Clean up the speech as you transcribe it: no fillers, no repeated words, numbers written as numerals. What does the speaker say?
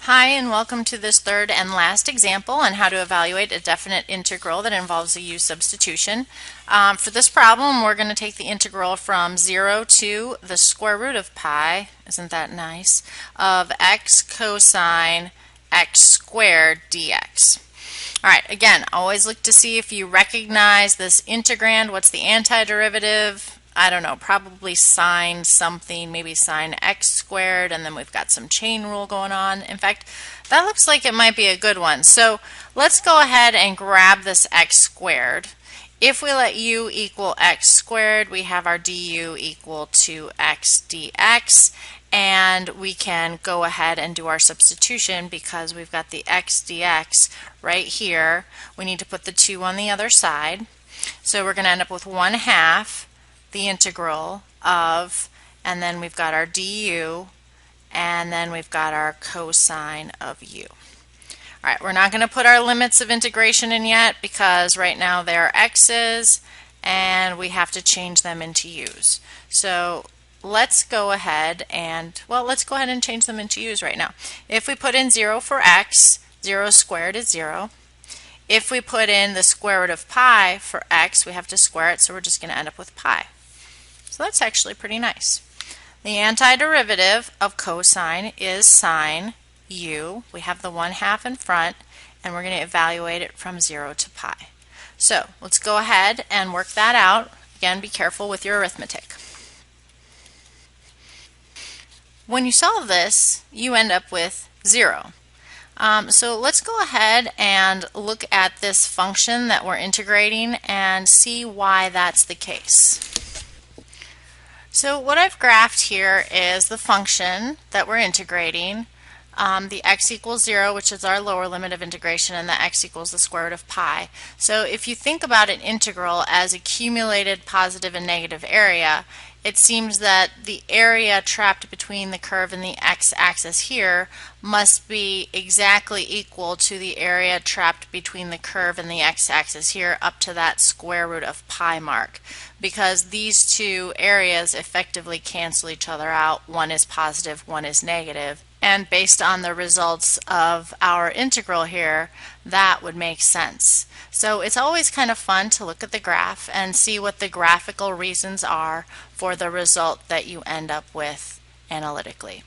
Hi, and welcome to this third and last example on how to evaluate a definite integral that involves a u-substitution. For this problem, we're going to take the integral from 0 to the square root of pi, isn't that nice, of x cosine x squared dx. Alright, again, always look to see if you recognize this integrand. What's the antiderivative? I don't know, probably sine something, maybe sine x squared, and then we've got some chain rule going on. In fact, that looks like it might be a good one. So let's go ahead and grab this x squared. If we let u equal x squared, we have our du equal to x dx, and we can go ahead and do our substitution because we've got the x dx right here. We need to put the 2 on the other side. So we're going to end up with 1/2 the integral of, and then we've got our du, and then we've got our cosine of u. Alright, we're not going to put our limits of integration in yet because right now they're x's and we have to change them into u's. So let's go ahead and, change them into u's right now. If we put in 0 for x, 0 squared is 0. If we put in the square root of pi for x, we have to square it, so we're just going to end up with pi. So that's actually pretty nice. The antiderivative of cosine is sine u. We have the 1/2 in front, and we're going to evaluate it from 0 to pi. So let's go ahead and work that out. Again, be careful with your arithmetic. When you solve this, you end up with 0. So let's go ahead and look at this function that we're integrating and see why that's the case. So what I've graphed here is the function that we're integrating, the x equals 0, which is our lower limit of integration, and the x equals the square root of pi. So if you think about an integral as accumulated positive and negative area, it seems that the area trapped between the curve and the x-axis here must be exactly equal to the area trapped between the curve and the x-axis here up to that square root of pi mark, because these two areas effectively cancel each other out. One is positive, one is negative, and based on the results of our integral here, that would make sense. So it's always kind of fun to look at the graph and see what the graphical reasons are for the result that you end up with analytically.